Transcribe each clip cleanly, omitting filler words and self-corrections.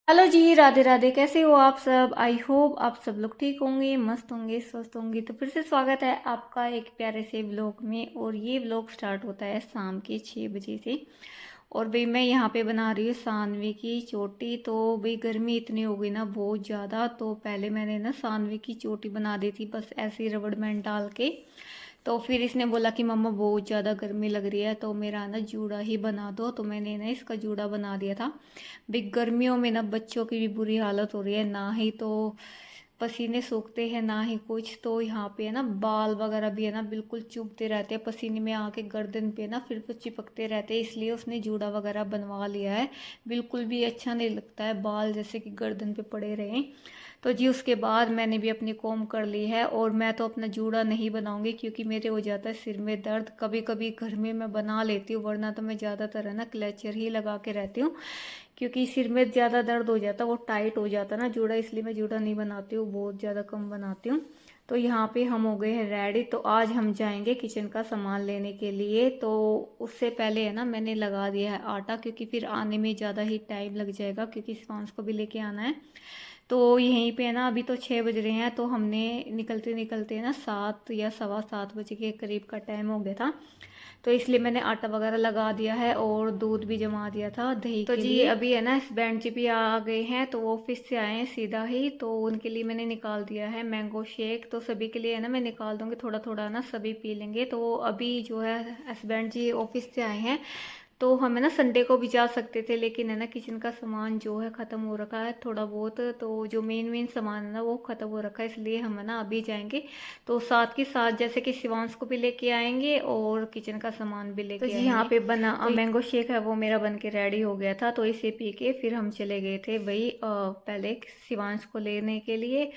Hello जी, राधे राधे। कैसे हो आप सब? आई होप आप सब लोग ठीक होंगे, मस्त होंगे, स्वस्थ होंगे। तो फिर से स्वागत है आपका एक प्यारे से व्लॉग में। और ये व्लॉग स्टार्ट होता है शाम के 6 बजे से। और भाई मैं यहाँ पे बना रही हूँ सानवे की चोटी। तो भाई गर्मी इतनी हो गई ना, बहुत ज़्यादा। तो पहले मैंने ना सानवे की चोटी बना दी थी, बस ऐसे ही रबड़ बैंड डाल के। तो फिर इसने बोला कि मम्मा बहुत ज़्यादा गर्मी लग रही है, तो मेरा ना जूड़ा ही बना दो। तो मैंने ना इसका जूड़ा बना दिया था। भी गर्मियों में ना बच्चों की भी बुरी हालत हो रही है, ना ही तो पसीने सूखते हैं ना ही कुछ। तो यहाँ पे है ना बाल वगैरह भी है ना बिल्कुल चुभते रहते हैं, पसीने में आके गर्दन पे ना फिर तो चिपकते रहते हैं। इसलिए उसने जूड़ा वगैरह बनवा लिया है। बिल्कुल भी अच्छा नहीं लगता है बाल जैसे कि गर्दन पे पड़े रहें। तो जी उसके बाद मैंने भी अपनी कॉम कर ली है। और मैं तो अपना जूड़ा नहीं बनाऊंगी क्योंकि मेरे हो जाता है सिर में दर्द। कभी कभी घर में मैं बना लेती हूँ, वरना तो मैं ज़्यादातर है ना क्लेचर ही लगा के रहती हूँ। क्योंकि सिर में ज़्यादा दर्द हो जाता है, वो टाइट हो जाता है ना जूड़ा, इसलिए मैं जूड़ा नहीं बनाती हूँ, बहुत ज़्यादा कम बनाती हूँ। तो यहाँ पे हम हो गए हैं रेडी। तो आज हम जाएंगे किचन का सामान लेने के लिए। तो उससे पहले है ना मैंने लगा दिया है आटा, क्योंकि फिर आने में ज़्यादा ही टाइम लग जाएगा, क्योंकि स्वांस को भी लेके आना है। तो यहीं पे है ना अभी तो 6 बज रहे हैं, तो हमने निकलते निकलते ना 7 या 7:15 बजे के करीब का टाइम हो गया था। तो इसलिए मैंने आटा वगैरह लगा दिया है और दूध भी जमा दिया था दही तो के जी लिए। अभी है ना हस्बैंड जी भी आ गए हैं, तो वो ऑफिस से आए हैं सीधा ही। तो उनके लिए मैंने निकाल दिया है मैंगो शेक। तो सभी के लिए है ना मैं निकाल दूंगी, थोड़ा थोड़ा ना सभी पी लेंगे। तो अभी जो है हस्बैंड जी ऑफिस से आए हैं। तो हमें ना संडे को भी जा सकते थे, लेकिन है ना किचन का सामान जो है ख़त्म हो रखा है थोड़ा बहुत। तो जो मेन मेन सामान है ना वो ख़त्म हो रखा है, इसलिए हम है ना अभी जाएंगे। तो साथ के साथ जैसे कि शिवांश को भी लेके आएंगे और किचन का सामान भी लेके तो जी यहाँ पे बना तो मैंगो शेक है वो मेरा बन के रेडी हो गया था। तो इसे पी के फिर हम चले गए थे वही पहले शिवांश को लेने के लिए।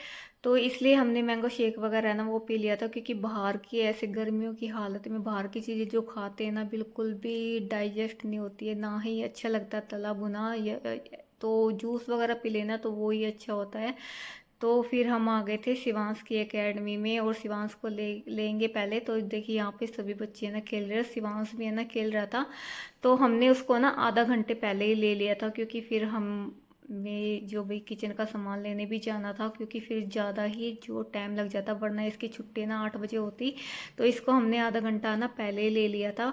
तो इसलिए हमने मैंगो शेक वगैरह ना वो पी लिया था, क्योंकि बाहर की ऐसे गर्मियों की हालत में बाहर की चीज़ें जो खाते हैं ना बिल्कुल भी डाइजेस्ट नहीं होती है, ना ही अच्छा लगता है तला भुना। तो जूस वगैरह पी लेना तो वो ही अच्छा होता है। तो फिर हम आ गए थे शिवांश की एकेडमी में, और शिवांश को लेंगे पहले। तो देखिए यहाँ पे सभी बच्चे ना खेल रहे हैं, शिवांश भी है ना खेल रहा था। तो हमने उसको ना आधा घंटे पहले ही ले लिया था, क्योंकि फिर हम में जो भी किचन का सामान लेने भी जाना था, क्योंकि फिर ज़्यादा ही जो टाइम लग जाता, वरना इसकी छुट्टी ना 8 बजे होती। तो इसको हमने आधा घंटा ना पहले ही ले लिया था।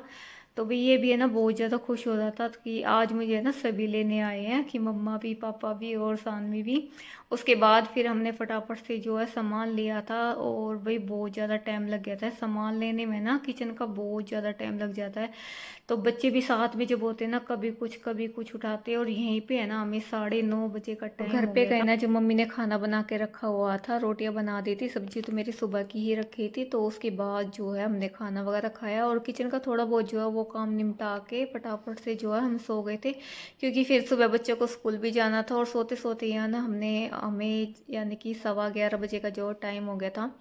तो भी ये भी है ना बहुत ज़्यादा खुश हो रहा था कि आज मुझे है ना सभी लेने आए हैं, कि मम्मा भी पापा भी और सानवी भी। उसके बाद फिर हमने फटाफट से जो है सामान लिया था। और भाई बहुत ज़्यादा टाइम लग गया था सामान लेने में ना, किचन का बहुत ज़्यादा टाइम लग जाता है। तो बच्चे भी साथ में जब होते हैं ना कभी कुछ उठाते हैं। और यहीं पे है ना हमें 9:30 बजे का टाइम घर पे गए ना, जो मम्मी ने खाना बना के रखा हुआ था, रोटियां बना दी थी, सब्जी तो मेरी सुबह की ही रखी थी। तो उसके बाद जो है हमने खाना वगैरह खाया, और किचन का थोड़ा बहुत जो है वो काम निपटा के फटाफट से जो है हम सो गए थे। क्योंकि फिर सुबह बच्चों को स्कूल भी जाना था। और सोते सोते ही ना हमें यानी कि 11:15 बजे का जो टाइम हो गया था।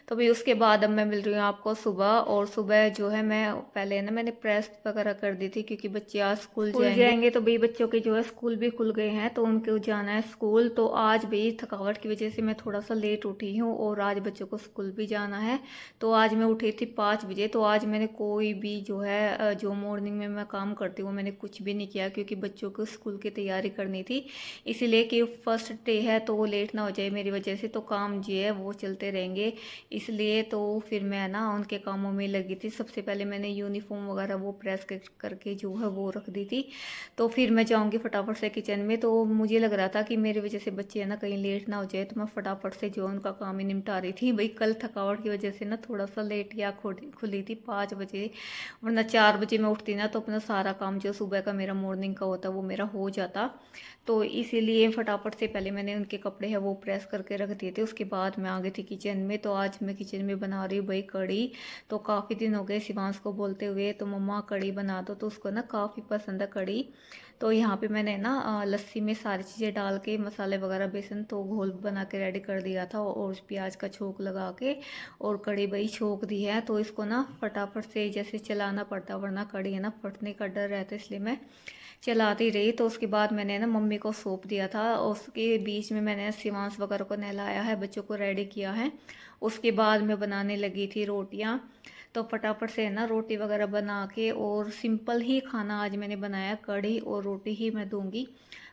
तो भी उसके बाद अब मैं मिल रही हूँ आपको सुबह। और सुबह जो है मैं पहले ना मैंने प्रेस वगैरह कर दी थी, क्योंकि बच्चे आज स्कूल जाएंगे। तो भाई बच्चों के जो है स्कूल भी खुल गए हैं, तो उनको जाना है स्कूल। तो आज भाई थकावट की वजह से मैं थोड़ा सा लेट उठी हूँ, और आज बच्चों को स्कूल भी जाना है। तो आज मैं उठी थी 5 बजे। तो आज मैंने कोई भी जो है जो मॉर्निंग में मैं काम करती हूँ मैंने कुछ भी नहीं किया, क्योंकि बच्चों को स्कूल की तैयारी करनी थी। इसीलिए कि फर्स्ट डे है तो वो लेट ना हो जाए मेरी वजह से, तो काम जो है वो चलते रहेंगे। इसलिए तो फिर मैं ना उनके कामों में लगी थी। सबसे पहले मैंने यूनिफॉर्म वगैरह वो प्रेस करके जो है वो रख दी थी। तो फिर मैं जाऊंगी फटाफट से किचन में। तो मुझे लग रहा था कि मेरी वजह से बच्चे है ना कहीं लेट ना हो जाए, तो मैं फटाफट से जो उनका काम ही निपटा रही थी। भाई कल थकावट की वजह से ना थोड़ा सा लेट या खुली थी 5 बजे, वरना 4 बजे मैं उठती ना तो अपना सारा काम जो सुबह का मेरा मॉर्निंग का होता वो मेरा हो जाता। तो इसीलिए फटाफट से पहले मैंने उनके कपड़े हैं वो प्रेस करके रख दिए थे। उसके बाद मैं आ गई थी किचन में। तो आज मैं किचन में बना रही हूँ भाई कढ़ी। तो काफ़ी दिन हो गए शिवांश को बोलते हुए, तो मम्मा कढ़ी बना दो, तो उसको ना काफ़ी पसंद है कढ़ी। तो यहाँ पे मैंने ना लस्सी में सारी चीज़ें डाल के मसाले वगैरह बेसन तो घोल बना के रेडी कर दिया था, और प्याज का छोंक लगा के और कढ़ी भाई छोंक दी है। तो इसको ना फटाफट से जैसे चलाना पड़ता, वरना कढ़ी है ना फटने का डर रहता है, इसलिए मैं चलाती रही। तो उसके बाद मैंने ना मम्मी को सौंप दिया था। उसके बीच में मैंने शिवांश वगैरह को नहलाया है, बच्चों को रेडी किया है। उसके बाद मैं बनाने लगी थी रोटियां। तो फटाफट से ना रोटी वगैरह बना के, और सिंपल ही खाना आज मैंने बनाया, कढ़ी और रोटी ही मैं दूंगी।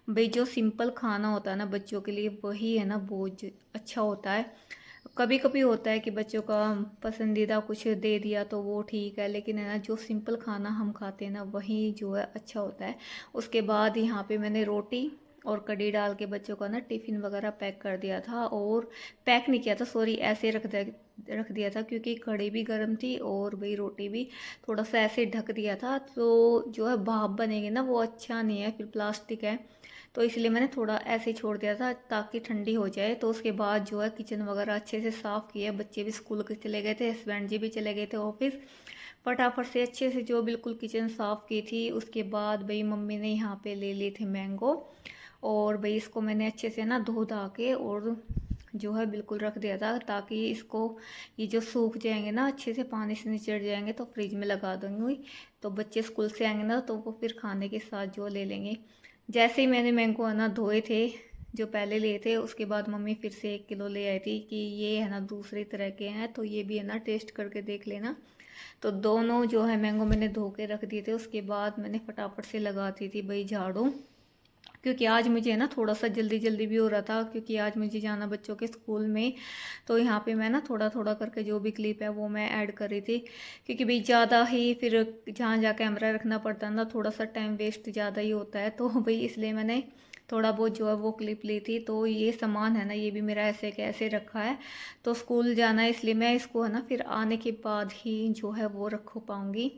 भाई जो सिंपल खाना होता है ना बच्चों के लिए, वही है ना बहुत अच्छा होता है। कभी कभी होता है कि बच्चों का पसंदीदा कुछ दे दिया तो वो ठीक है, लेकिन है ना जो सिंपल खाना हम खाते हैं ना वही जो है अच्छा होता है। उसके बाद यहाँ पे मैंने रोटी और कढ़ी डाल के बच्चों का ना टिफ़िन वगैरह पैक कर दिया था, और पैक नहीं किया था सॉरी, ऐसे रख दिया था क्योंकि कढ़ी भी गर्म थी और वही रोटी भी थोड़ा सा ऐसे ढक दिया था, तो जो है भाप बनेगी ना वो अच्छा नहीं है, फिर प्लास्टिक है, तो इसलिए मैंने थोड़ा ऐसे ही छोड़ दिया था ताकि ठंडी हो जाए। तो उसके बाद जो है किचन वगैरह अच्छे से साफ़ किया, बच्चे भी स्कूल के चले गए थे, हस्बैंड जी भी चले गए थे ऑफिस, फटाफट से अच्छे से जो बिल्कुल किचन साफ़ की थी। उसके बाद भाई मम्मी ने यहाँ पे ले लिए थे मैंगो, और भाई इसको मैंने अच्छे से ना धो धा के और जो है बिल्कुल रख दिया था, ताकि इसको ये जो सूख जाएंगे ना अच्छे से, पानी से निचड़ जाएंगे तो फ्रिज में लगा दूंगी, तो बच्चे स्कूल से आएंगे ना तो वो फिर खाने के साथ जो ले लेंगे। जैसे ही मैंने मैंगो है ना धोए थे, जो पहले लिए थे, उसके बाद मम्मी फिर से 1 किलो ले आई थी कि ये है ना दूसरी तरह के हैं, तो ये भी है ना टेस्ट करके देख लेना। तो दोनों जो है मैंगो मैंने धो के रख दिए थे। उसके बाद मैंने फटाफट से लगाती थी भाई झाड़ू, क्योंकि आज मुझे ना थोड़ा सा जल्दी जल्दी भी हो रहा था, क्योंकि आज मुझे जाना बच्चों के स्कूल में। तो यहाँ पे मैं ना थोड़ा थोड़ा करके जो भी क्लिप है वो मैं ऐड कर रही थी, क्योंकि भाई ज़्यादा ही फिर जहाँ जा कैमरा रखना पड़ता है ना, थोड़ा सा टाइम वेस्ट ज़्यादा ही होता है, तो भाई इसलिए मैंने थोड़ा बहुत जो है वो क्लिप ली थी। तो ये सामान है ना, ये भी मेरा ऐसे कैसे रखा है, तो स्कूल जाना है इसलिए मैं इसको है ना फिर आने के बाद ही जो है वो रख पाऊँगी।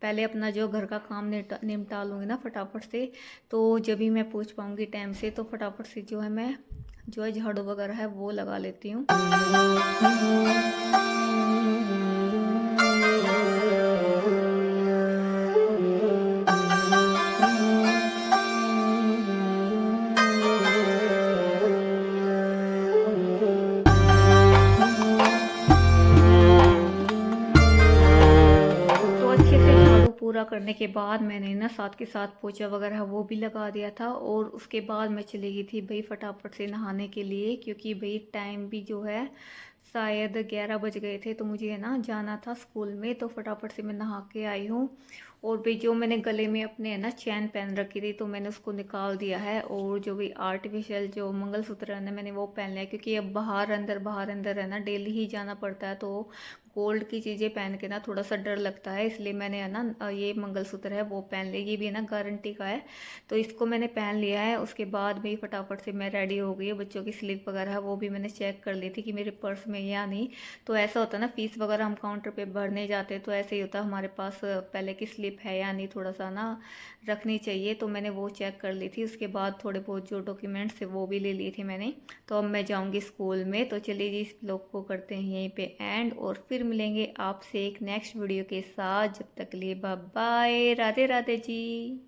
पहले अपना जो घर का काम निपटा लूँगी ना फटाफट से, तो जब भी मैं पहुँच पाऊँगी टाइम से, तो फटाफट से जो है मैं जो है झाड़ू वगैरह है वो लगा लेती हूँ। तो अच्छे से झाड़ू पूरा करने के बाद मैंने ना साथ के साथ पोछा वगैरह वो भी लगा दिया था, और उसके बाद मैं चली गई थी भाई फटाफट से नहाने के लिए, क्योंकि भाई टाइम भी जो है शायद 11 बज गए थे, तो मुझे है ना जाना था स्कूल में। तो फटाफट से मैं नहा के आई हूँ, और भाई जो मैंने गले में अपने है ना चैन पहन रखी थी, तो मैंने उसको निकाल दिया है, और जो भी आर्टिफिशियल जो मंगलसूत्र है ना मैंने वो पहन लिया, क्योंकि अब बाहर अंदर है ना डेली ही जाना पड़ता है, तो गोल्ड की चीज़ें पहन के ना थोड़ा सा डर लगता है, इसलिए मैंने है ना ये मंगलसूत्र है वो पहन लिया, ये भी है ना गारंटी का है, तो इसको मैंने पहन लिया है। उसके बाद भी फटाफट से मैं रेडी हो गई। बच्चों की स्लिप वगैरह है वो भी मैंने चेक कर ली थी कि मेरे पर्स में या नहीं, तो ऐसा होता है ना फीस वगैरह हम काउंटर पे भरने जाते तो ऐसे ही होता हमारे पास पहले की स्लिप है या नहीं, थोड़ा सा ना रखनी चाहिए, तो मैंने वो चेक कर ली थी। उसके बाद थोड़े बहुत जो डॉक्यूमेंट्स थे वो भी ले लिए थे मैंने। तो अब मैं जाऊँगी स्कूल में, तो चलिए जी इस ब्लॉग को करते हैं यहीं पे एंड, और फिर मिलेंगे आपसे एक नेक्स्ट वीडियो के साथ। जब तक लिए बाय बाय, राधे राधे जी।